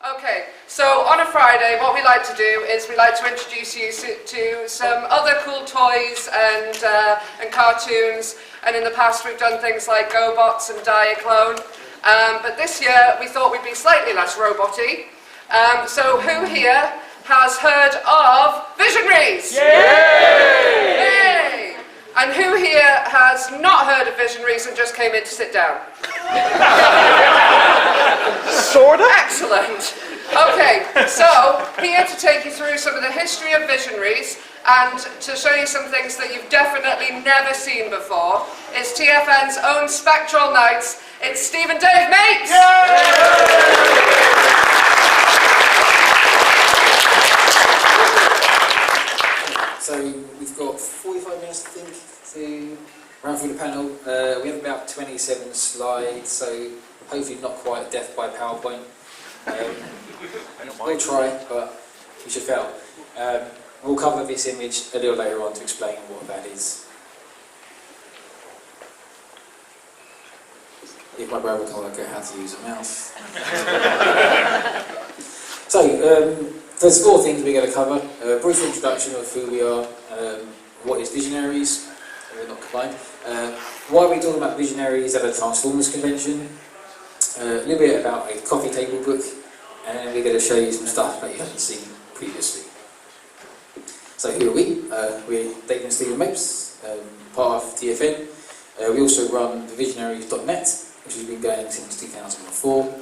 Okay, so on a Friday, what we like to do is we like to introduce you to some other cool toys and cartoons. And in the past, we've done things like GoBots and Diaclone. But this year, we thought we'd be slightly less roboty. So who here has heard of Visionaries? Yay! Yay! And who here has not heard of Visionaries and just came in to sit down? Sort of. Excellent. Okay, so here to take you through some of the history of Visionaries and to show you some things that you've definitely never seen before is TFN's own Spectral Knights. It's Steve and Dave Mates! So we've got 45 minutes, I think, to run through the panel. We have about 27 slides, so hopefully not quite death by PowerPoint. We'll try, but we should fail. We'll cover this image a little later on to explain what that is. If my brother can work out how to use a mouse. So, there's four things we're going to cover. A brief introduction of who we are, what is Visionaries, we're not combined, why we're talking about Visionaries at a Transformers convention, a little bit about a coffee table book, and then we're going to show you some stuff that you haven't seen previously. So who are we? We're Dave and Stephen Mapes, part of TFN. We also run the Visionaries.net, which has been going since 2004.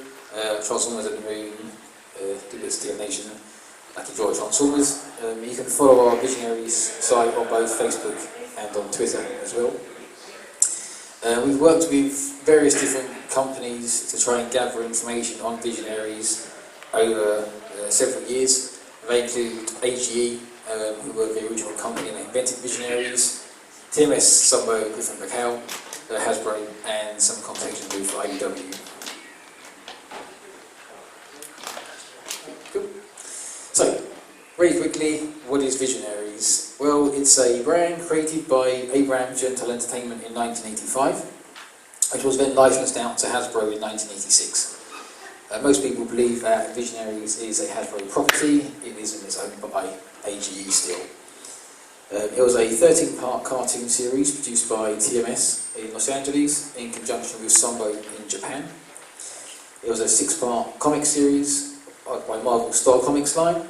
Transformers at the Moon, do this Steel Nation, like enjoy Transformers. You can follow our Visionaries site on both Facebook and on Twitter as well. We've worked with various different companies to try and gather information on Visionaries over several years. They include AGE, who were the original company that invented Visionaries, TMS somewhere Griffin McHale, Hasbro, and some contact with IDW. Cool. So, very quickly, what is Visionaries? Well, it's a brand created by Abraham Gentle Entertainment in 1985, which was then licensed out to Hasbro in 1986. Most people believe that Visionaries is a Hasbro property. It is in its own by AGE still. It was a 13-part cartoon series produced by TMS in Los Angeles in conjunction with Sambo in Japan. It was a 6-part comic series by Marvel Star Comics line.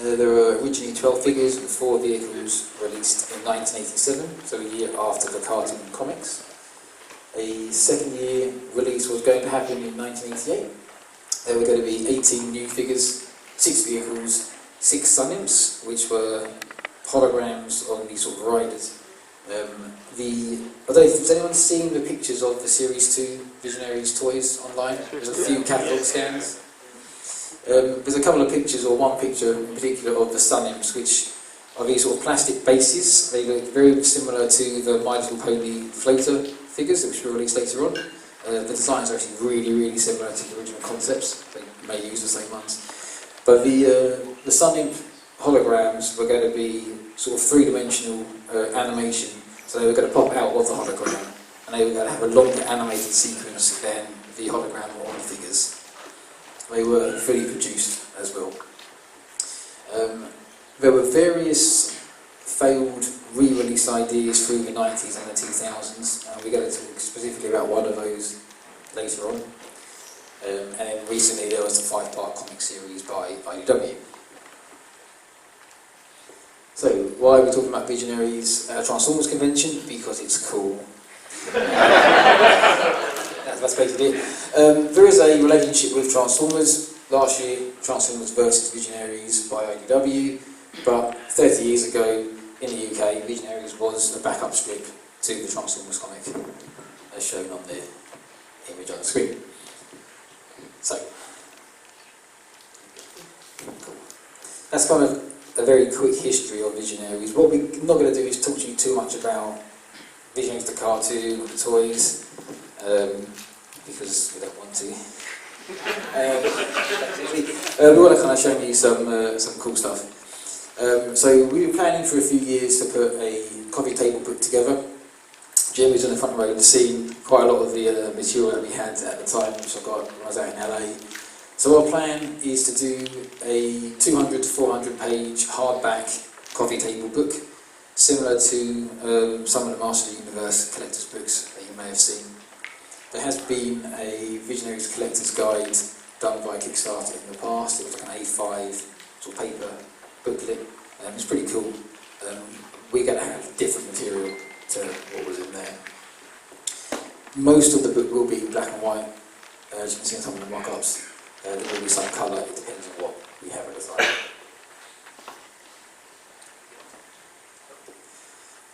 There were originally 12 figures and 4 vehicles released in 1987, so a year after the cartoon comics. A second year release was going to happen in 1988. There were going to be 18 new figures, 6 vehicles, 6 Sun-Imps, which were holograms on these sort of riders. I don't know, has anyone seen the pictures of the Series 2 Visionaries toys online? There's a few catalogue scans. There's a couple of pictures, or one picture in particular, of the Sun-Imps, which are these sort of plastic bases. They look very similar to the My Little Pony floater figures, which were released later on. The designs are actually really similar to the original concepts. They may use the same ones. But the Sun-Imp holograms were going to be sort of three-dimensional animation. So they were going to pop out of the hologram, and they were going to have a longer animated sequence than the hologram on the figures. They were fully produced as well. There were various failed re-release ideas through the 90s and the 2000s, and we're going to talk specifically about one of those later on. And then recently there was a 5-part comic series by IDW. So, why are we talking about Visionaries at a Transformers convention? Because it's cool. That's basically it. There is a relationship with Transformers. Last year, Transformers vs Visionaries by IDW, but 30 years ago in the UK, Visionaries was a backup strip to the Transformers comic, as shown on the image on the screen. So, cool. That's kind of a very quick history of Visionaries. What we're not going to do is talk to you too much about Visionaries the cartoon or the toys, because we don't want to. We want to kind of show you some cool stuff. So we were planning for a few years to put a coffee table book together. Jim was in the front row and seen quite a lot of the material that we had at the time, which I got when I was out in LA. So our plan is to do a 200 to 400 page hardback coffee table book, similar to some of the Master of the Universe collector's books that you may have seen. There has been a Visionaries Collector's Guide done by Kickstarter in the past. It was like an A5 sort of paper booklet. It's pretty cool. We're going to have different material to what was in there. Most of the book will be black and white, as you can see in some of the mock-ups. There will be some colour, it depends on what we have at the time.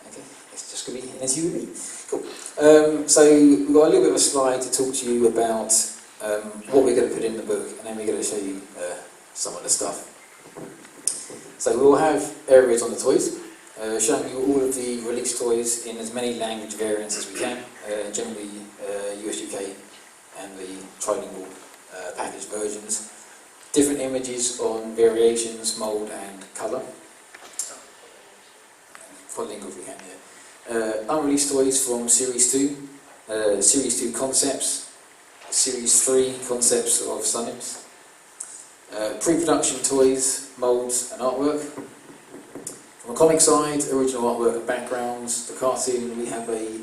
Okay, it's just going to be an SUV. Cool. So we've got a little bit of a slide to talk to you about what we're going to put in the book, and then we're going to show you some of the stuff. So we'll have areas on the toys, showing you all of the released toys in as many language variants as we can, generally US, UK and the trilingual packaged versions. Different images on variations, mould and colour. Trilingual if we can, yeah. Unreleased toys from Series 2, Series 2 concepts, Series 3 concepts of Sun-Imps, pre-production toys, moulds and artwork. From the comic side, original artwork and backgrounds. The cartoon, we have a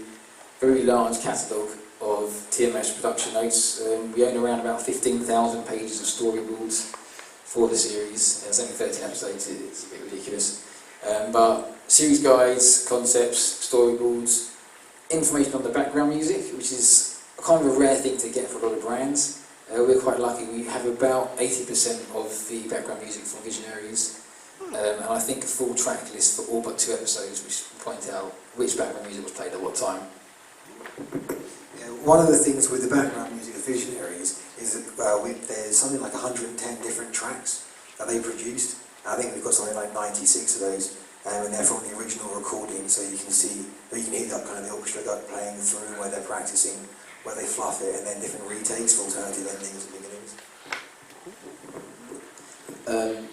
very large catalogue of TMS production notes. We own around about 15,000 pages of storyboards for the series. There's only 13 episodes, it's a bit ridiculous. But series guides, concepts, storyboards, information on the background music, which is kind of a rare thing to get for a lot of brands. We're quite lucky, we have about 80% of the background music for Visionaries. And I think a full track list for all but 2 episodes, which will point out which background music was played at what time. Yeah, one of the things with the background music of Visionaries is that there's something like 110 different tracks that they produced. I think we've got something like 96 of those, and they're from the original recording, so you can see, or you can hear that kind of the orchestra playing through where they're practicing, where they fluff it, and then different retakes for alternative endings and beginnings.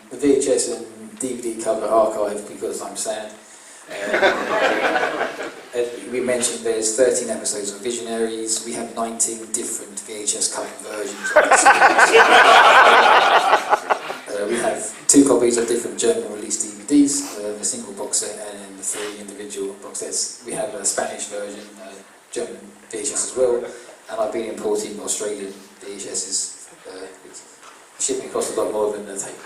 The VHS and DVD cover archive, because I'm sad. We mentioned there's 13 episodes of Visionaries. We have 19 different VHS cover versions of the series. We have 2 copies of different German release DVDs, the single box set and the 3 individual box sets. We have a Spanish version, German VHS as well, and I've been importing Australian VHSs. Shipping costs a lot more than the tape.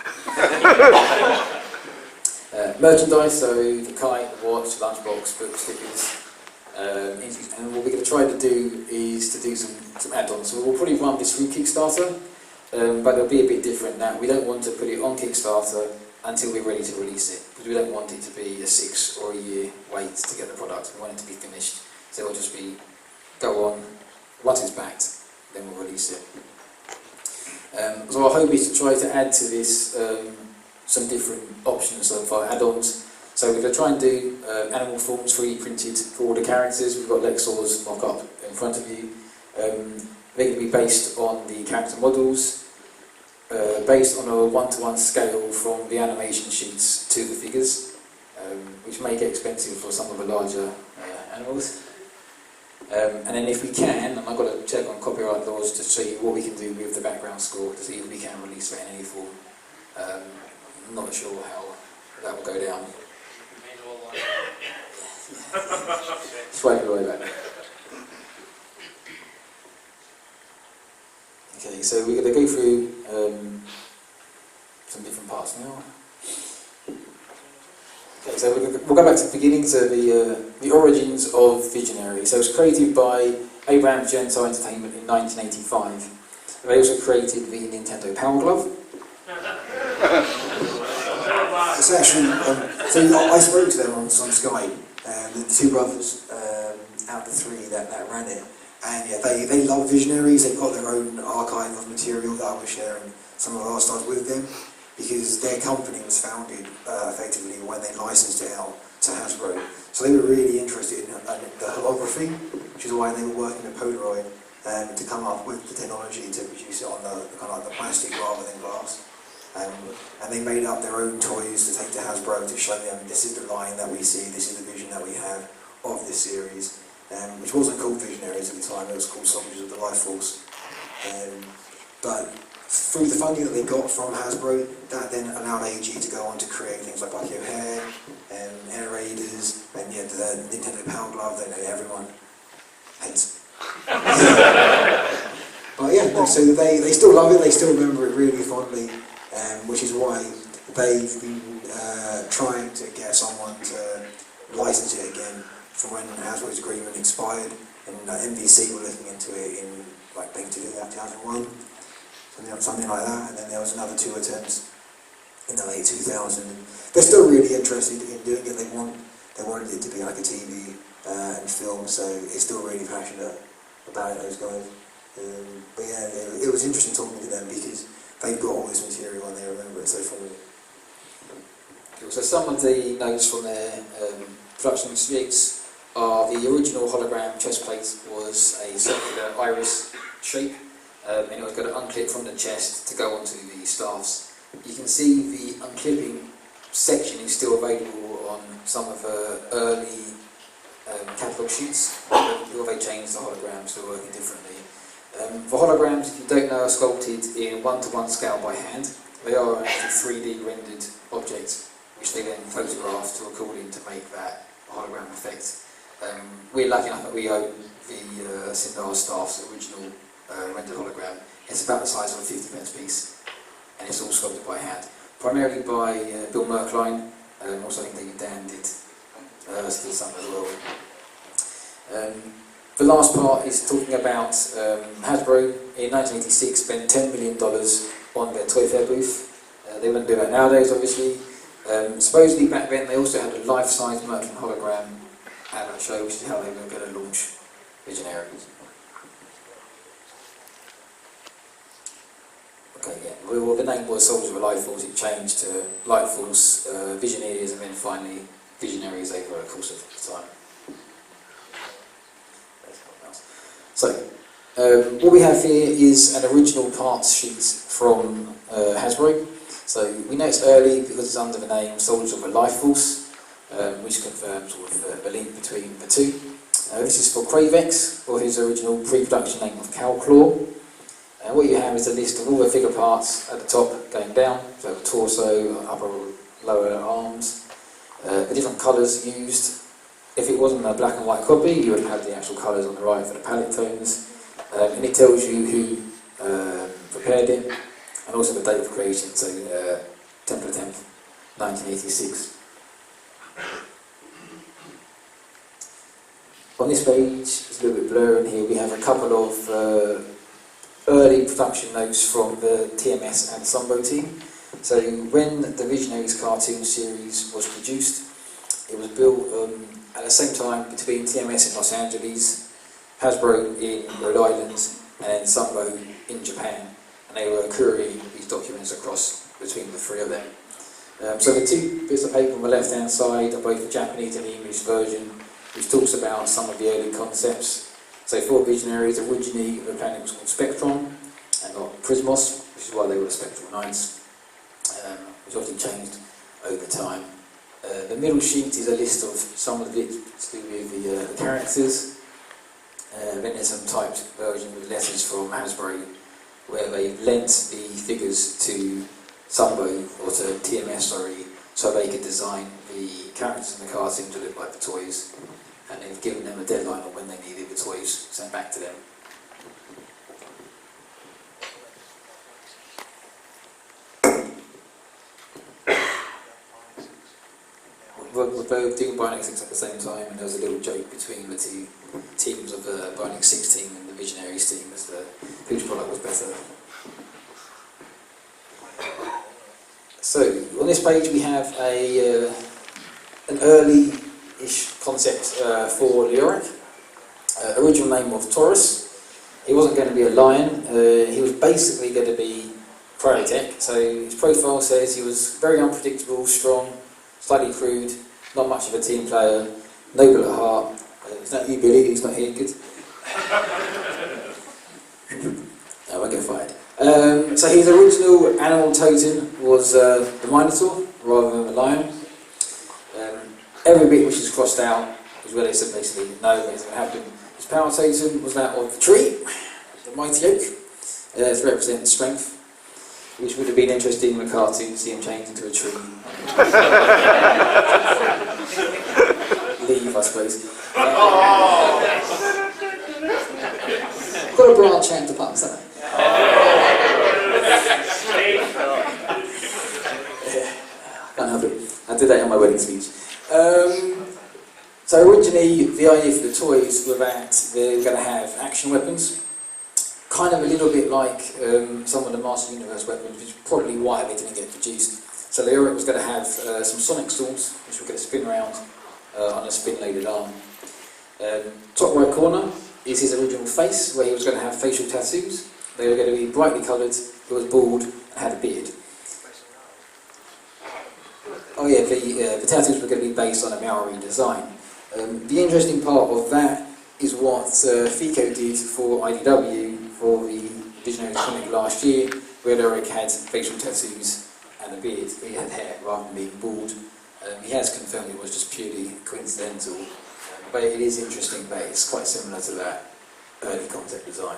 Merchandise, so the kite, the watch, lunchbox, book, stickers. And what we're going to try to do is to do some add-ons. So we'll probably run this through Kickstarter, but it'll be a bit different now. We don't want to put it on Kickstarter until we're ready to release it, because we don't want it to be a 6 or a year wait to get the product. We want it to be finished. So it'll just be, go on, once it's backed, then we'll release it. So our hope is to try to add to this some different options of our add-ons. So we're going to try and do animal forms 3D printed for all the characters. We've got Lexor's mock-up in front of you. They're going to be based on the character models, based on a 1-to-1 scale from the animation sheets to the figures, which may get expensive for some of the larger animals. And then if we can, and I've got to check on copyright laws to show you what we can do with the background score to see if we can release that in any form. I'm not sure how that will go down. Swipe it away back. Okay, so we're going to go through some different parts now. Okay, so we'll go back to the beginning, so the origins of Visionary. So it was created by Abraham Gentile Entertainment in 1985. They also created the Nintendo Power Glove. It's actually, so I spoke to them on Skype, the 2 brothers out of the 3 that ran it, and yeah, they love Visionaries. They've got their own archive of material that I was sharing some of our stuff with them, because their company was founded effectively when they licensed it out to Hasbro. So they were really interested in the holography, which is why they were working with Polaroid to come up with the technology to produce it on the kind of like the plastic rather than glass. And they made up their own toys to take to Hasbro to show them this is the line that we see, this is the vision that we have of this series, which wasn't called Visionaries at the time, it was called Soldiers of the Life Force. But through the funding that they got from Hasbro, that then allowed AG to go on to create things like Bucky O'Hare, Air Raiders, and yeah, the Nintendo Power Glove that everyone hates. But yeah, no, so they still love it, they still remember it really fondly, which is why they've been trying to get someone to license it again from when Hasbro's agreement expired, and NBC were looking into it in, like, I think 2001, something like that, and then there was another 2 attempts in the late 2000s. They're still really interested in doing it. They wanted it to be like a TV and film, so it's still really passionate about it, those guys. But yeah, it was interesting talking to them because they've got all this material and they remember it so fondly. Cool. So some of the notes from their production sheets are the original hologram chest plate was a circular iris shape, and it was going to unclip from the chest to go onto the staffs. You can see the unclipping section is still available on some of the early catalogue sheets, or they changed the holograms to working differently. The holograms, if you don't know, are sculpted in 1:1 scale by hand. They are actually 3D rendered objects, which they then photograph to according to make that hologram effect. We're lucky enough that we own the Sindar Staff's original rendered hologram. It's about the size of a 50-pence piece, and it's all sculpted by hand. Primarily by Bill Merkline, also I think David Dan did still some as well. The last part is talking about Hasbro in 1986 spent $10 million on their Toy Fair booth. They wouldn't do that nowadays, obviously. Supposedly back then they also had a life-size Merkline hologram at that show, which is how they were going to launch Visionaries. Okay, yeah. Well, the name was Soldiers of Life Force. It changed to Light Force, Visionaries, and then finally Visionaries over the course of time. So, what we have here is an original parts sheet from Hasbro. So we know it's early because it's under the name Soldiers of the Life Force, which confirms the link between the two. This is for Kravex, or his original pre-production name of Cowclaw. What you have is a list of all the figure parts at the top going down, so the torso, upper, lower arms, the different colours used. If it wasn't a black and white copy, you would have the actual colours on the right for the palette tones, and it tells you who prepared it, and also the date of creation, so 10th of the 10th, 1986. On this page, it's a little bit blurry in here, we have a couple of early production notes from the TMS and Sunbow team. So when the Visionaries cartoon series was produced, it was built at the same time between TMS in Los Angeles, Hasbro in Rhode Island, and then Sunbow in Japan. And they were couriering these documents across between the three of them. So the two bits of paper on the left-hand side are both the Japanese and the English version, which talks about some of the early concepts. So for Visionaries, originally the planet was called Spectron, and not Prismos, which is why they were the Spectral Knights, which obviously changed over time. The middle sheet is a list of some of the bits to do with the characters. Then there's some typed version with letters from Hasbro, where they've lent the figures to Sunbow, or to TMS, sorry, so they could design the characters in the cartoon to look like the toys, and they've given them a deadline on when they needed the toys sent back to them. We're both doing Bionic 6 at the same time, and there was a little joke between the two teams of the Bionic 6 team and the Visionaries team as to whose product was better. So, on this page we have an early-ish concept for Leoric. Original name of Taurus. He wasn't going to be a lion, he was basically going to be cryotech. So his profile says he was very unpredictable, strong, slightly crude, not much of a team player, noble at heart. Is that you, Billy? He's not here, good. I won't get fired. So his original animal totem was the Minotaur, rather than the lion. Every bit which is crossed out is where they said basically no, it doesn't happen. His power totem was that of the tree, the mighty oak. It represents strength. which would have been interesting in the cartoon to see him change into a tree. Leave, I suppose. Got to branch out into puns, haven't I? Can't help it. I did that in my wedding speech. So originally, the idea for the toys were that they were going to have action weapons, kind of a little bit like some of the Master Universe weapons, which is probably why they didn't get produced. So Leoric was going to have some sonic swords, which were going to spin around on a spin-loaded arm. Top right corner is his original face, where he was going to have facial tattoos. They were going to be brightly coloured, he was bald, and had a beard. Oh yeah, the tattoos were going to be based on a Maori design. The interesting part of that is what FICO did for IDW for the Visionaries comic last year, where Leoric had facial tattoos and a beard. He had hair rather than being bald. He has confirmed it was just purely coincidental, but it is interesting that it's quite similar to that early concept design.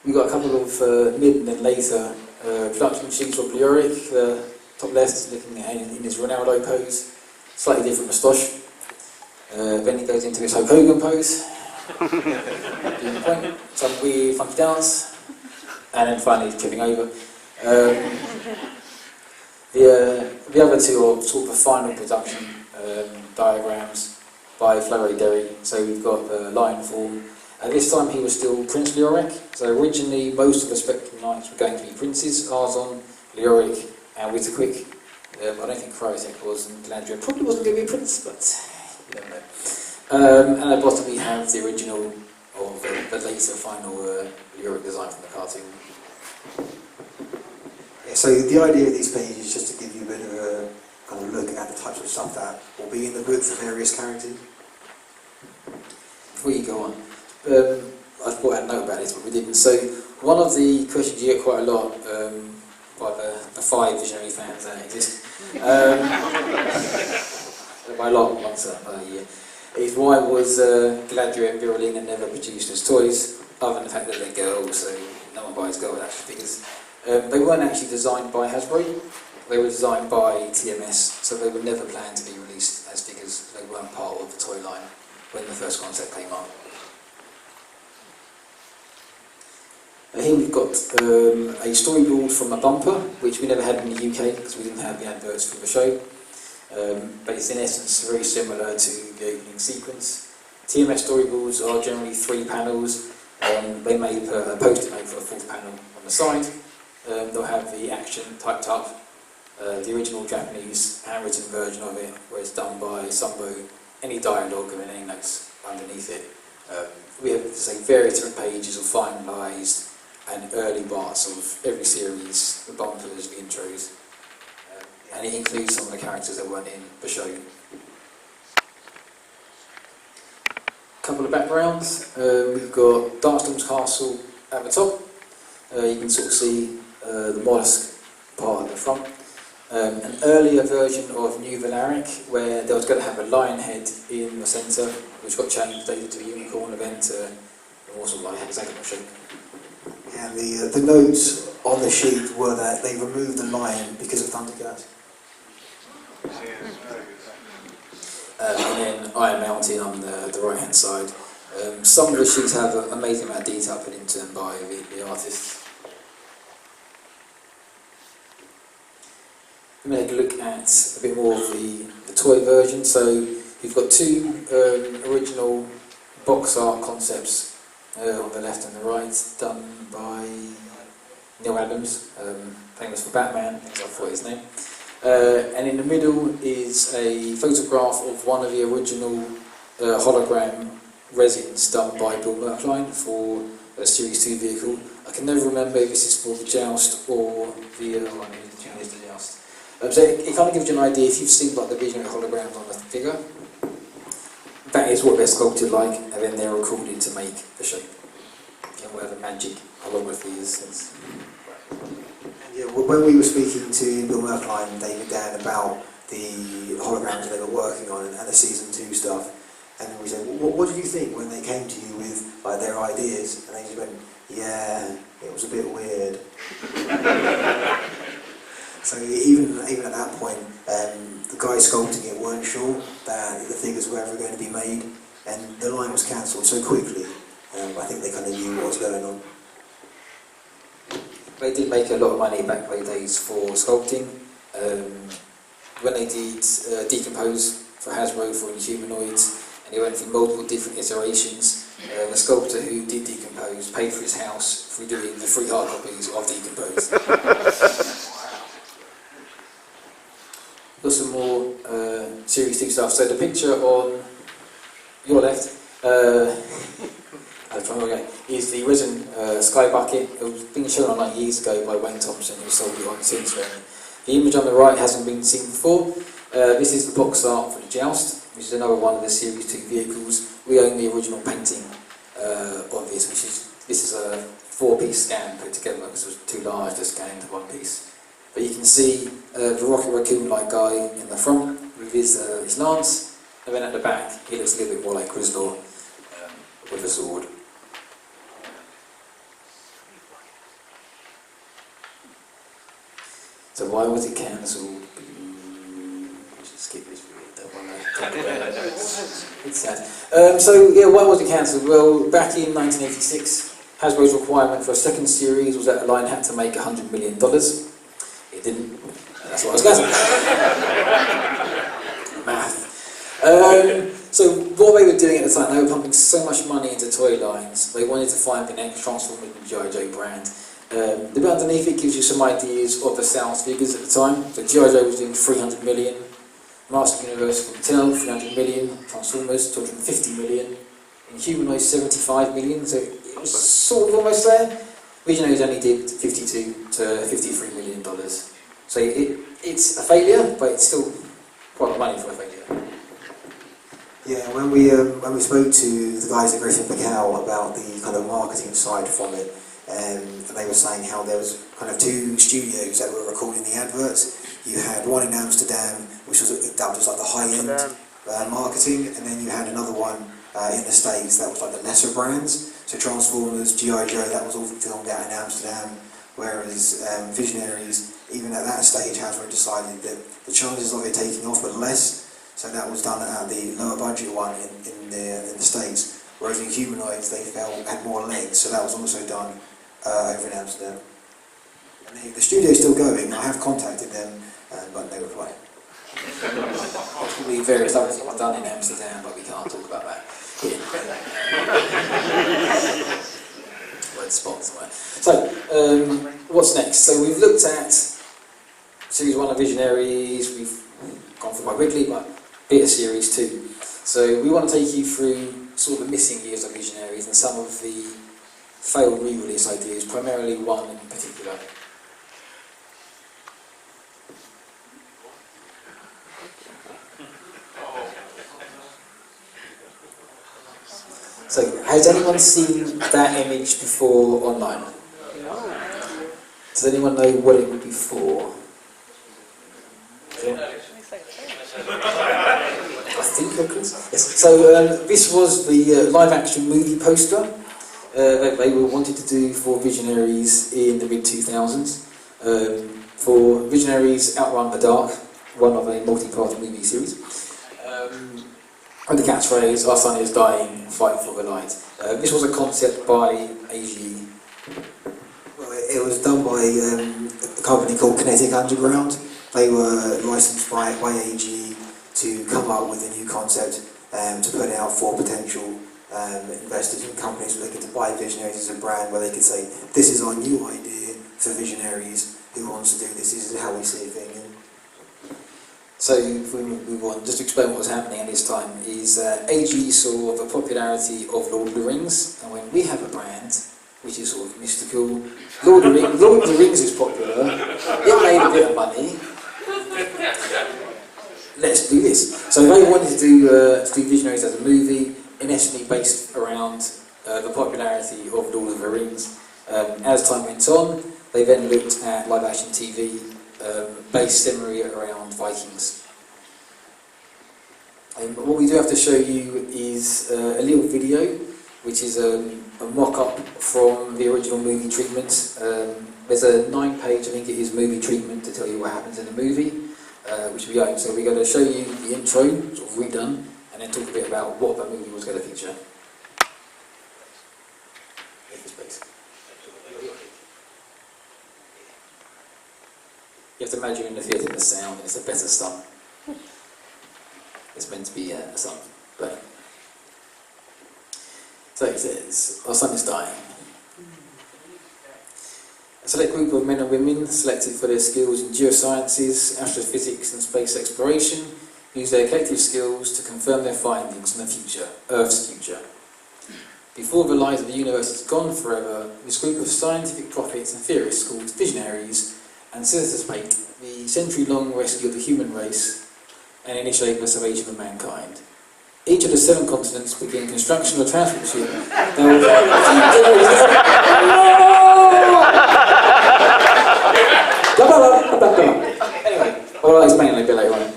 We've got a couple of mid and then later production sheets of Leoric. Top left is looking at in his Ronaldo pose, slightly different moustache. Then he goes into his Hulk Hogan pose, doing the point, some weird funky dance, and then finally tripping over. The other two are sort of the final production diagrams by Flurry Derry. So we've got the Lion form. At this time he was still Prince Leoric. So originally most of the Spectrum Knights were going to be princes, Arzon, Leoric and Witterquick. I don't think Cryotech was, and Galadriel probably wasn't going to be a prince, but you never know. And at the bottom we have the original, or the later final Leoric design from the cartoon. Yeah, so the idea of these pages is just to give you a bit of a kind of look at the types of stuff that will be in the book for various characters. Before you go on, I thought I had a note about this, but we didn't. So one of the questions you get quite a lot by the 5 Visionary fans that exist, by a lot once a year, is why was Galadriel and Virulina never produced as toys, other than the fact that they're girls, so no one buys girl action figures. They weren't actually designed by Hasbro, they were designed by TMS, so they were never planned to be released as figures. They weren't part of the toy line when the first concept came up. Here we've got a storyboard from a bumper, which we never had in the UK because we didn't have the adverts for the show. But it's in essence very similar to the opening sequence. TMS storyboards are generally 3 panels. They may put a post-it note for a 4th panel on the side. They'll have the action typed up, the original Japanese handwritten version of it, where it's done by Sumbo, any dialogue and any notes underneath it. We have, say, various different pages of finalised and early parts of every series, the bumpers, the intros, and it includes some of the characters that weren't in the show. A couple of backgrounds. We've got Darkstorm's castle at the top. You can sort of see the mollusk part at the front. An earlier version of New Valaric, where they was going to have a lion head in the centre, which got changed later to a unicorn event, also like hexagonal shape. And the notes on the sheet were that they removed the lion because of Thundercat. And then Iron Mountain on the right hand side. Some of the sheets have an amazing amount of detail put into them by the artists. Let me take a look at a bit more of the toy version. So you've got 2 original box art concepts on the left and the right, done by Neil Adams, famous for Batman, as I thought his name. And in the middle is a photograph of one of the original hologram resins done by Bill Merkline for a Series 2 vehicle. I can never remember if this is for the Joust or the Joust. So it kind of gives you an idea, if you've seen like the Visionary holograms on the figure, that is what they're sculpted like, and then they're recorded to make the shape. And whatever magic holography is. Yeah, when we were speaking to Bill Merkline and David Dan about the holograms they were working on and the Season 2 stuff, And then we said, what did you think when they came to you with like their ideas? And they just went, yeah, it was a bit weird. So even at that point, the guys sculpting it weren't sure that the figures were ever going to be made, and the line was cancelled so quickly. I think they kind of knew what was going on. They did make a lot of money back in the days for sculpting. When they did Decompose for Hasbro for Inhumanoids, and they went through multiple different iterations, the sculptor who did Decompose paid for his house for doing the 3 hard copies of Decompose. Got some more Series 2 stuff. So the picture on your left is the resin sky bucket. It was being shown online years ago by Wayne Thompson, who sold it on since then. The image on the right hasn't been seen before. This is the box art for the Joust, which is another one of the Series 2 vehicles. We own the original painting of this, this is a 4-piece scan put together because it was too large to scan into one piece. But you can see the Rocket Raccoon-like guy in the front with his lance, and then at the back he looks a little bit more like Grislaw with a sword. So why was it cancelled? Just skip this video, don't want to talk about it. It's sad. So yeah, why was it cancelled? Well, back in 1986, Hasbro's requirement for a second series was that the line had to make $100 million. It didn't. That's what I was guessing. Math. So what they were doing at the time, they were pumping so much money into toy lines, they wanted to find the next Transformers and G.I. Joe brand. The bit underneath it gives you some ideas of the sales figures at the time. So G.I. Joe was doing 300 million, Master Universe from Mattel, 300 million, Transformers, 250 million, Inhumanoids, 75 million, so it was sort of almost there. Visionaries only did $52 to $53 million. So it's a failure, but it's still quite a lot of money for a failure. Yeah, when we spoke to the guys at Griffin Macau about the kind of marketing side from it, and they were saying how there was kind of 2 studios that were recording the adverts. You had one in Amsterdam, which was dubbed as like the high-end marketing, and then you had another one in the States that was like the lesser brands. So Transformers, G.I. Joe, that was all filmed out in Amsterdam, whereas Visionaries, even at that stage, Hasbro decided that the chances of it taking off were less, so that was done at the lower budget one in the States, whereas in Humanoids they felt had more legs, so that was also done over in Amsterdam. And the studio's still going. I have contacted them, but no reply. Probably various other things done in Amsterdam, but we can't talk about that. Word spot somewhere. So, what's next? So we've looked at Series 1 of Visionaries, we've gone for quite quickly, but bit of Series 2. So we want to take you through sort of the missing years of Visionaries and some of the failed re-release ideas, primarily one in particular. So, has anyone seen that image before online? No. Does anyone know what it would be for? Yeah. I think I could. Yes. So, this was the live-action movie poster that they were wanted to do for Visionaries in the mid-2000s. For Visionaries Outrun the Dark, one of a multi-part movie series. And the catchphrase, "Our son is dying, fight for the light." This was a concept by AG. Well, it was done by a company called Kinetic Underground. They were licensed by AG to come up with a new concept to put out for potential investors and companies looking to buy Visionaries as a brand, where they could say, "This is our new idea for Visionaries. Who wants to do this? This is how we see a thing." So, if we move on, just to explain what was happening at this time, is AG saw the popularity of Lord of the Rings, and when we have a brand which is sort of mystical, Lord of the Rings is popular, it made a bit of money, let's do this. So they wanted to do Visionaries as a movie, in essence based around the popularity of Lord of the Rings. As time went on, they then looked at live-action TV based similarly around Vikings. But what we do have to show you is a little video, which is a mock-up from the original movie treatment. There's a 9-page, I think it is, movie treatment to tell you what happens in the movie, which we own. So we're going to show you the intro, sort of redone, and then talk a bit about what that movie was going to feature. You have to imagine in the theatre the sound, and it's a better stunt. It's meant to be a stunt, but... So it says, our son is dying. A select group of men and women, selected for their skills in geosciences, astrophysics and space exploration, use their collective skills to confirm their findings on the future, Earth's future. Before the light of the universe is gone forever, this group of scientific prophets and theorists called Visionaries anticipate the century-long rescue of the human race and initiate the salvation of mankind. Each of the 7 continents begin construction of a transport ship that will Anyway, I'll explain a bit later on.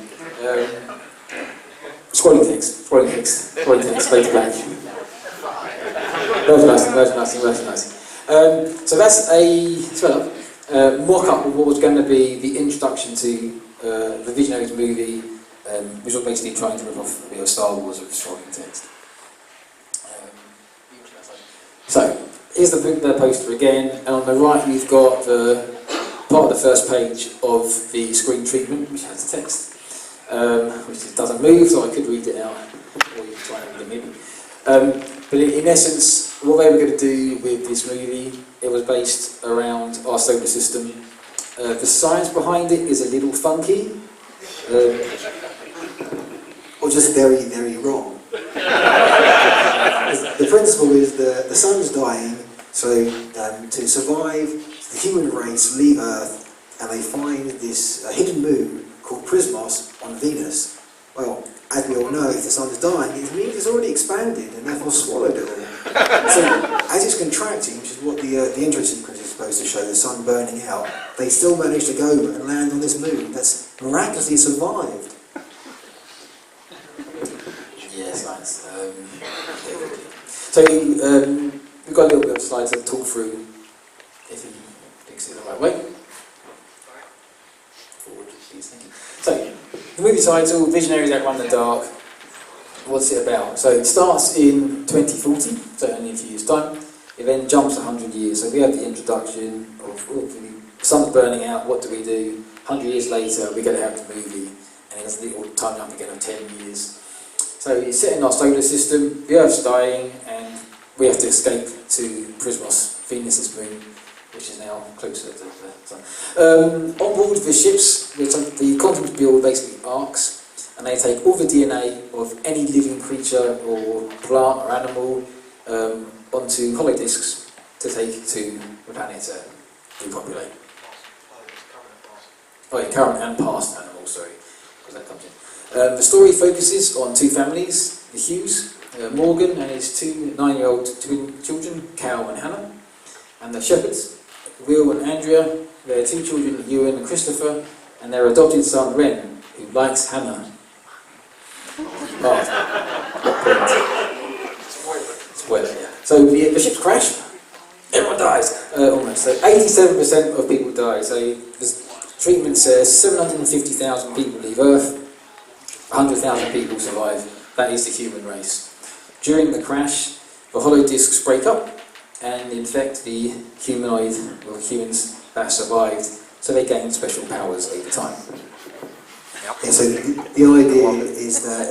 Scrolling text, later back. Merchandising. So that's a mock-up of what was going to be the introduction to the Visionaries movie, which was basically trying to rip off Star Wars with scrolling text. So, here's the poster again, and on the right we've got the part of the first page of the screen treatment, which has the text, which doesn't move, so I could read it out, or you can try and read it maybe. But in essence, what they were going to do with this movie, it was based around our solar system. The science behind it is a little funky, or just very, very wrong. The principle is the sun's dying, so to survive, the human race leave Earth and they find this hidden moon called Prismos on Venus. Well, as we all know, if the sun's dying, it means it's already expanded and therefore swallowed it all. So, as it's contracting, which is what the intro sequence is supposed to show, the sun burning out, they still manage to go and land on this moon that's miraculously survived. Yes, nice. So, we've got a little bit of slides to talk through, if you fix it the right way. Forward, please, thank you. So, the movie title, Visionaries Outrun the Dark. What's it about? So it starts in 2040, so only a few years' time. It then jumps 100 years. So we have the introduction of the sun's burning out, what do we do? 100 years later, we're going to have the movie, and there's a little time up again of 10 years. So it's set in our solar system, the Earth's dying, and we have to escape to Prismos, Venus's moon, which is now closer to the sun. On board the ships, the continents build basically arcs, and they take all the DNA of any living creature or plant or animal onto hollow discs to take to the planet to repopulate. Oh yeah, current and past animals, sorry, because that comes in. The story focuses on 2 families, the Hughes, Morgan and his 2 9-year-old twin children, Cal and Hannah, and the Shepherds, Will and Andrea, their 2 children, Ewan and Christopher, and their adopted son, Ren, who likes Hannah. Spoiler, yeah. So the ships crash, everyone dies, almost. So 87% of people die. So the treatment says 750,000 people leave Earth, 100,000 people survive. That is the human race. During the crash, the hollow discs break up and infect the humanoid, or humans that survived, so they gain special powers over time. Yeah, so the idea is that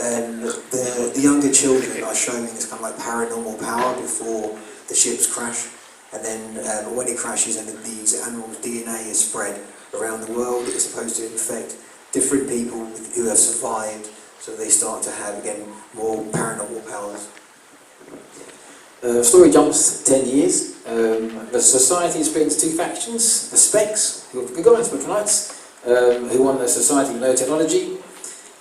the younger children are showing this kind of like paranormal power before the ships crash, and then when it crashes and these animals' DNA is spread around the world, it's supposed to infect different people who have survived, so they start to have, again, more paranormal powers. The story jumps 10 years. The society is split into 2 factions: the Specs, who are the good guys, the Knights, who want the society with no technology,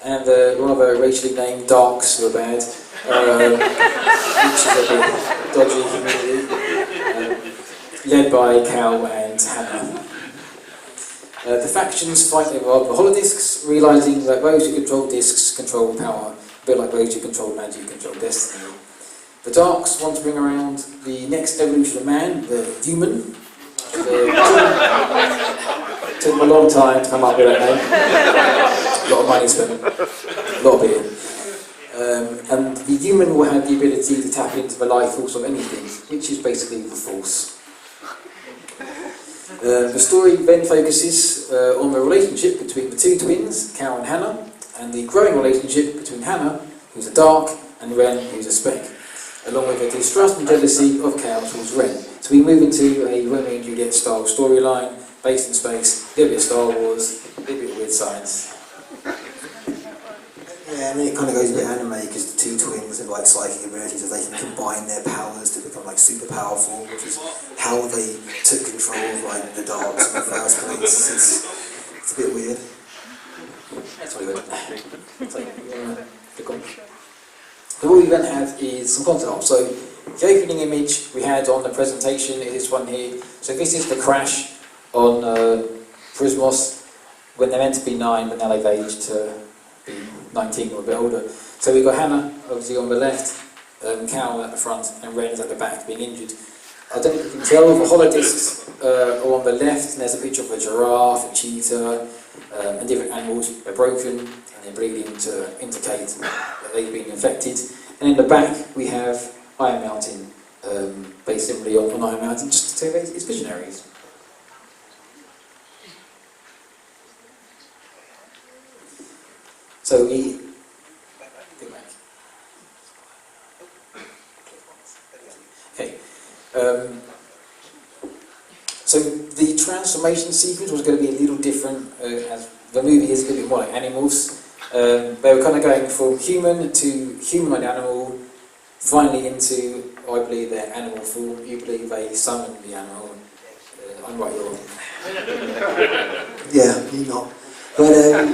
and the rather racially named Darks, who are bad, which is a bit dodgy community, led by Cal and Hannah. The factions fight over the holodiscs, realising that those who control discs control power a bit like those who control magic, control destiny. The Darks want to bring around the next evolution of man, the human. Took them a long time to come up with that name. A lot of money spent, a lot of beer. And the human will have the ability to tap into the life force of anything, which is basically the Force. The story then focuses on the relationship between the two twins, Cal and Hannah, and the growing relationship between Hannah, who's a Dark, and Ren, who's a Spec, along with the distrust and jealousy of Cal towards Ren. So we move into a Romeo and Juliet style storyline, based in space, a little bit of Star Wars, a little bit of weird science. Yeah, and then it kind of goes a bit anime because the two twins have like psychic abilities, so they can combine their powers to become like super powerful, which is how they took control of like the Darks in the first place. It's a bit weird. That's really weird. So what we then have is some concept art. So the opening image we had on the presentation is this one here. So this is the crash on Prismos when they're meant to be 9, but now they've aged to be 19 or a bit older. So we've got Hannah obviously on the left, Cal at the front, and Ren's at the back being injured. I don't know if you can tell, the holodiscs are on the left, and there's a picture of a giraffe, a cheetah, and different animals. They're broken and they're bleeding to indicate that they've been infected. And in the back we have Iron Mountain, based simply on Iron Mountain, just to say that it's Visionaries. So we... Okay. So the transformation sequence was going to be a little different, as the movie is a little bit more like animals. They were kind of going from human to humanoid animal, finally into, I believe, their animal form. You believe they summoned the animal. I'm right, you're wrong. Yeah, you're not. But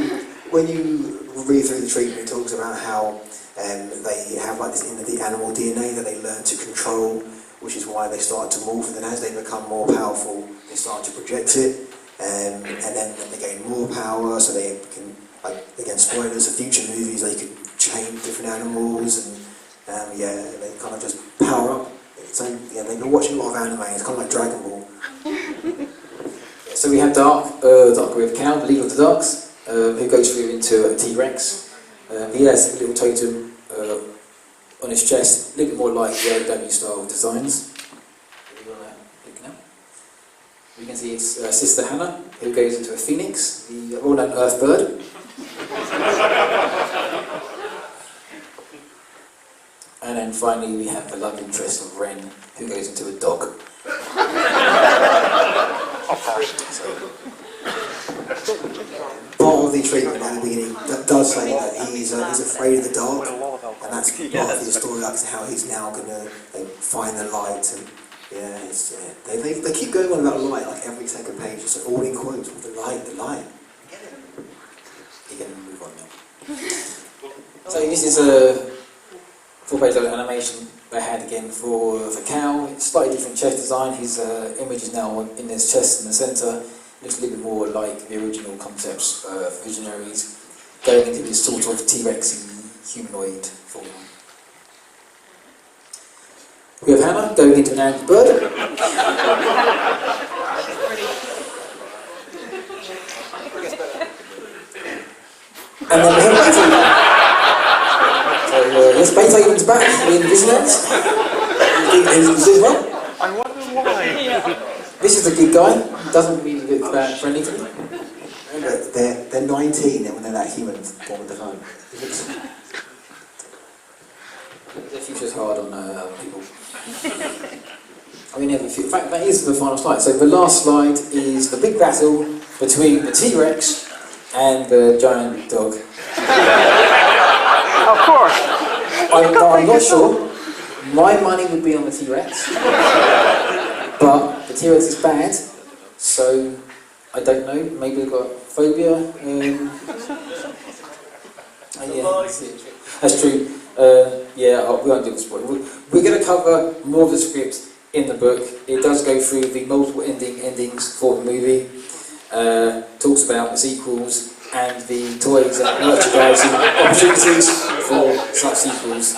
when you read through the treatment, it talks about how they have like this the animal DNA that they learn to control, which is why they start to morph, and then as they become more powerful, they start to project it, and then they gain more power, so they can, like, again, spoilers of future movies, they can change different animals, and yeah, they kind of just power up. So yeah, they've been watching a lot of anime, it's kind of like Dragon Ball. So we have Dark, we have Cal, the leader of the Darks, who goes through into a T-Rex. He has a little totem on his chest, a little bit more like the AW style designs. We can see his sister Hannah, who goes into a phoenix, the all-known Earth bird. And then finally we have the love interest of Ren, who goes into a dog. Part of the treatment at the beginning does say that he's afraid of the dark, and that's part of the story, like how he's now going to find the light. And yeah, they keep going on about light like every second page, just all in quotes, the light, the light. You can move on now. So this is a full-page animation they had again for Cal. It's slightly different chest design. His image is now in his chest in the centre. Looks a little bit more like the original concepts of Visionaries, going into this sort of T-Rex humanoid form. We have Hannah going into an animal bird. And then we have Beethoven. So yes, Beethoven's back in Visionaries. I wonder why. This is a good guy. Doesn't really look that friendly to me. They're 19 when they're that human form of the phone. The future's hard on people. I mean, in fact, that is the final slide. So the last slide is the big battle between the T-Rex and the giant dog. Of course. I'm not sure. My money would be on the T-Rex. But the T-Rex is bad, so I don't know. Maybe they've got phobia. Yeah, that's true. Yeah, we won't do the spoiler. We're going to cover more of the script in the book. It does go through the multiple endings for the movie. Talks about the sequels and the toys and merchandising opportunities for such sequels.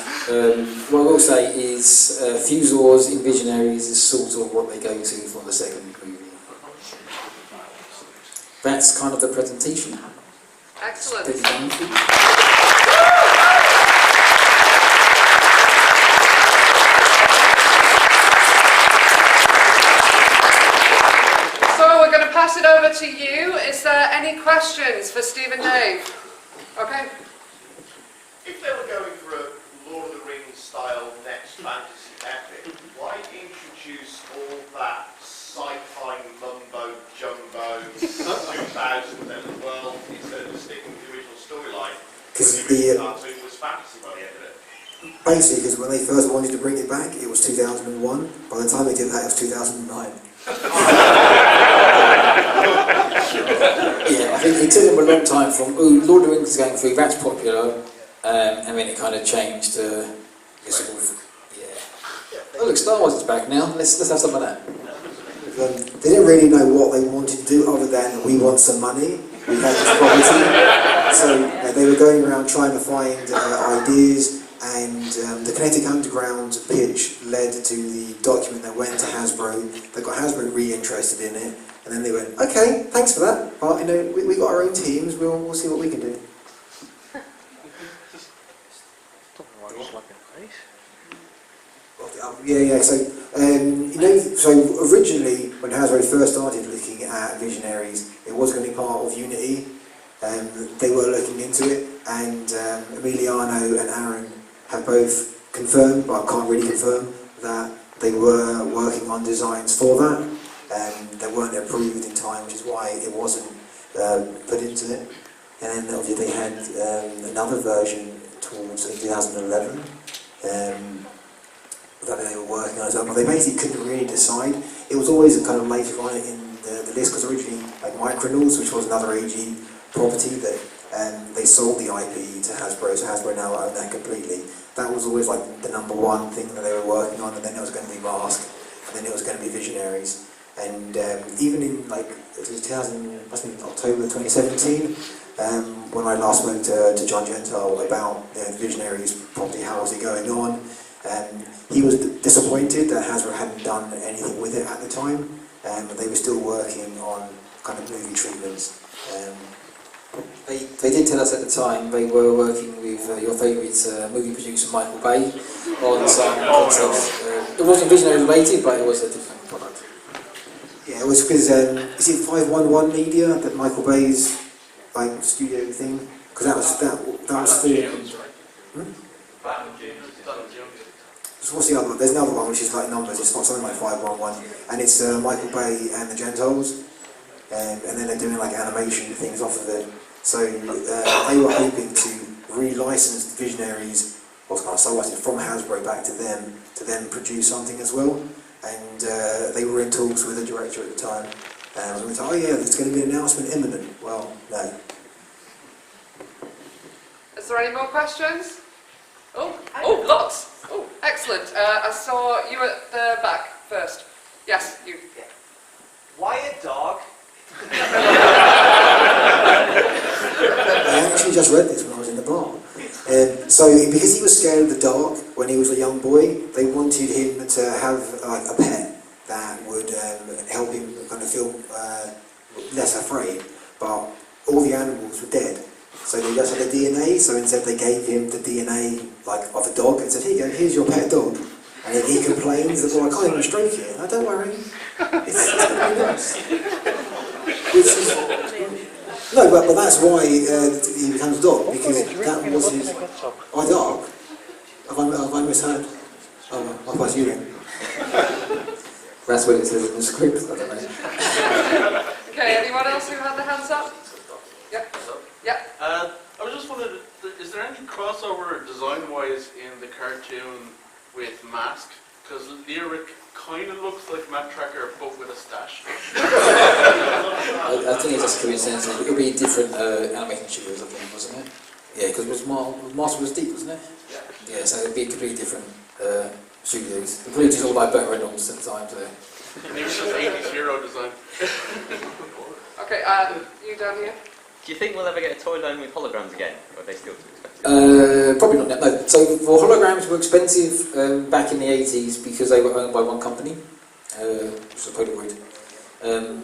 What I will say is Fusors in Visionaries is sort of what they go to for the second movie. That's kind of the presentation. Excellent. So we're going to pass it over to you. Is there any questions for Steve and Dave? Okay. If they were going for a Lord of the Rings style next fantasy epic, why introduce all that sci-fi mumbo jumbo 2000 then world instead of sticking with the original storyline? Because the cartoon was fantasy by the end of it. basically, because when they first wanted to bring it back, it was 2001. By the time they did that, it was 2009. Yeah, I think it took them a long time from, ooh, Lord of the Rings is going through, that's popular, and then it kind of changed to this sort of, yeah. Oh look, Star Wars is back now, let's have some of that. They didn't really know what they wanted to do other than we want some money, we have this property. So they were going around trying to find ideas, and the Kinetic Underground pitch led to the document that went to Hasbro. They got Hasbro re-interested in it, and then they went, okay, thanks for that, but you know, we got our own teams, we'll see what we can do. Yeah, so, you know, so originally, when Hasbro first started looking at Visionaries, it was going to be part of Unity, they were looking into it, and Emiliano and Aaron have both confirmed, but can't really confirm, that they were working on designs for that, and they weren't approved in time, which is why it wasn't put into it. And then obviously they had another version towards 2011, that they were working on as well, but they basically couldn't really decide. It was always kind of later on in the list, because originally like Micronauts, which was another AG property that they sold the IP to Hasbro, so Hasbro now own that completely. That was always like the #1 thing that they were working on, and then it was going to be Mask, and then it was going to be Visionaries. And even in like 2000, must have been October 2017, when I last spoke to John Gentile about Visionaries property, how was it going on, he was disappointed that Hasbro hadn't done anything with it at the time, but they were still working on kind of movie treatments. They did tell us at the time they were working with your favourite movie producer Michael Bay on some concepts. It wasn't Visionary related, but it was a different product. Yeah, it was because, is it 511 Media, that Michael Bay's like studio thing? Because that was for... So what's the other one? There's another one which is like numbers, it's not something like 511, and it's Michael Bay and the Gentiles, and then they're doing like animation things off of it. So they were hoping to re-license Visionaries, from Hasbro back to them produce something as well. And they were in talks with the director at the time. And we thought, oh yeah, there's going to be an announcement imminent. Well, no. Is there any more questions? Oh, lots. Oh, excellent. I saw you at the back first. Yes, you. Why a dog? I actually just read this when I was in the bar. So, because he was scared of the dark when he was a young boy, they wanted him to have like a pet that would help him kind of feel less afraid. But all the animals were dead, so they just had the DNA. So instead, they gave him the DNA like of a dog and said, "Here you go, here's your pet dog." And then he complains, "Well, I can't even stroke it." No, don't worry, it's going to be nice. No, but that's why he becomes a dog, because that was his... Oh, dog? Have I misheard? Oh, I'll pass you then. That's what it says in the script, I don't know. Okay, anyone else who had their hands up? Yep. Yep. I was just wondering, is there any crossover design-wise in the cartoon with Mask? Because Lyric kind of looks like Matt Tracker, but with a stash. I think it's just coincidence. It would be different animation studios, I think, wasn't it? Yeah, because Master was deep, wasn't it? Yeah, so it would be completely different studios. The producers all like Burt Reynolds at the time, so... Maybe it's just 80s hero design. Okay, you down here? Do you think we'll ever get a toy line with holograms again, or are they still too expensive? Probably not now. No. So for holograms were expensive back in the 80s because they were owned by one company, which was Polaroid.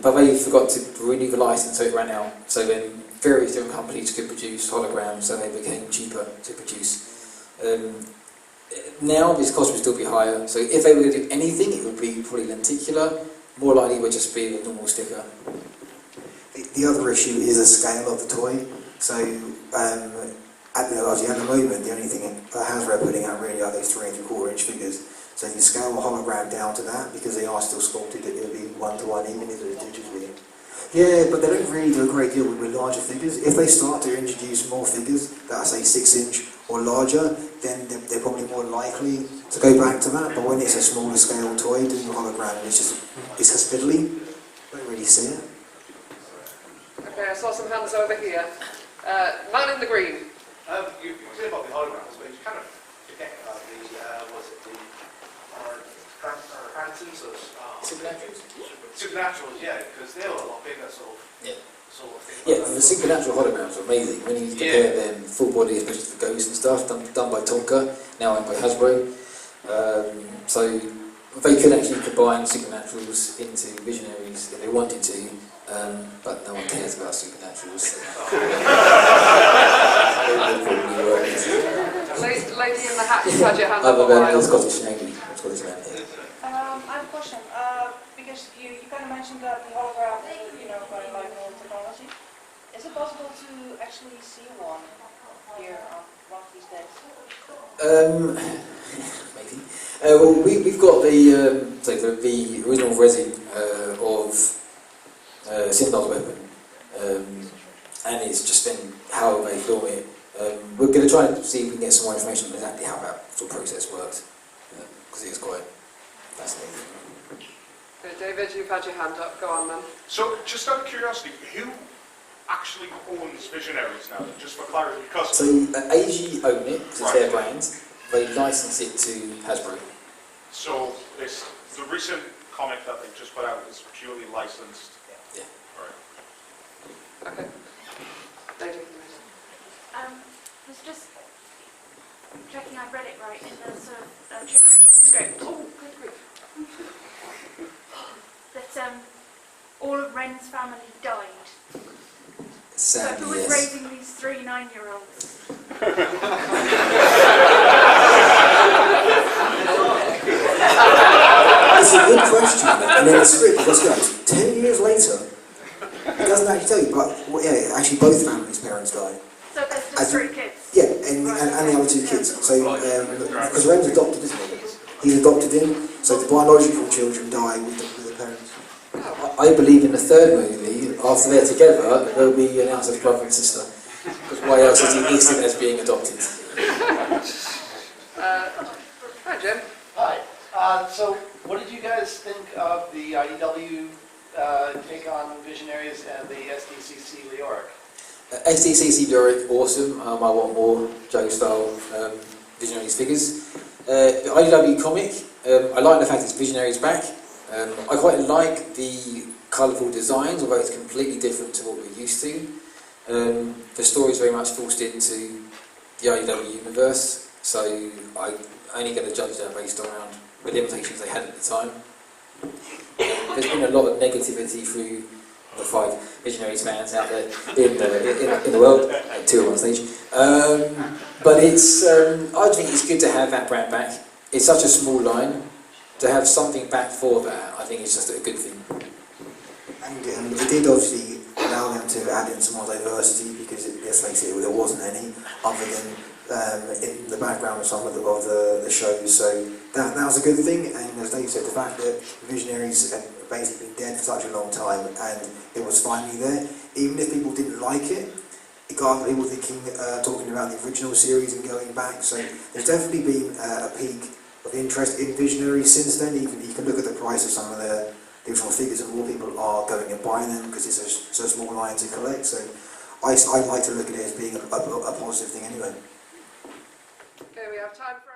But they forgot to renew the license, so it ran out. So then various different companies could produce holograms, so they became cheaper to produce. Now this cost would still be higher. So if they were going to do anything, it would be probably lenticular. More likely, it would just be a normal sticker. The other issue is the scale of the toy. So at the moment, the only thing Hasbro are putting out really are those 3 3/4 inch figures. So if you scale a hologram down to that, because they are still sculpted, it'll be 1-to-1, even if it's digitally. Yeah, but they don't really do a great deal with larger figures. If they start to introduce more figures that are, say, 6 inch or larger, then they're probably more likely to go back to that. But when it's a smaller scale toy, doing a hologram it's just fiddly. I don't really see it. Okay, I saw some hands over here. Man in the green. You say about the holograms, but you kind of forget about the, Phantoms, Supernaturals? Supernaturals, yeah, because they were a lot bigger, sort of thing. Yeah, the supernatural holograms are amazing. When you compare them, full body, especially for ghosts and stuff, done by Tonka, now owned by Hasbro. So they could actually combine supernaturals into Visionaries if they wanted to, but no one cares about supernaturals. Lady in the hat, you had your hand up a Other than while. the Scottish Navy, Scottish man here. I have a question, because you kind of mentioned that the hologram, going like old technology. Is it possible to actually see one here on one of these days? Maybe. Well, we've got the original resin of Sindar's weapon, and it's just been how they film it. We're going to try and see if we can get some more information on exactly how that sort of process works, because it is quite fascinating. Okay, David, you've had your hand up. Go on then. So, just out of curiosity, who actually owns Visionaries now, just for clarity? Because So AG own it, because it's their brand. They license it to Hasbro. So, the recent comic that they just put out is purely licensed. Yeah. Right. Okay. Lady. Was just checking I've read it right in the sort of script. Oh, good grief. That all of Ren's family died. So Sadly, who was yes. raising these 3 9-year-olds? It's a good question, and then the script, let's go, 10 years later, it doesn't actually tell you, but well, yeah, actually both families' parents died. So there's just 3 kids. Yeah, and the other 2 kids. So, because Ren's adopted, isn't he? He's adopted him, so the biological children die with the parents. I believe in the third movie, after they're together, they'll be announced as brother and sister. Because why else is he listed as being adopted? Hi, Jim. Hi. So, what did you guys think of the IDW take on Visionaries and the SDCC Leoric? SDCC Doric, awesome. I want more Joe-style Visionaries figures. The IDW comic, I like the fact it's Visionaries back. I quite like the colourful designs, although it's completely different to what we're used to. The story is very much forced into the IDW universe, so I'm only going to judge that based around the limitations they had at the time. There's been a lot of negativity through the 5 Visionaries fans out there in the world, 2 on one stage. But it's, I think it's good to have that brand back. It's such a small line. To have something back for that, I think it's just a good thing. And it did obviously allow them to add in some more diversity, because let's face it, there wasn't any other than in the background of some of the shows. So that was a good thing. And as Dave said, the fact that Visionaries had basically been dead for such a long time and it was finally there, even if people didn't like it, it got people thinking, talking about the original series and going back. So there's definitely been a peak of interest in Visionaries since then. Even you can look at the price of some of the original figures, and more people are going and buying them because it's so small line to collect. So I like to look at it as being a positive thing anyway. Okay, we have time for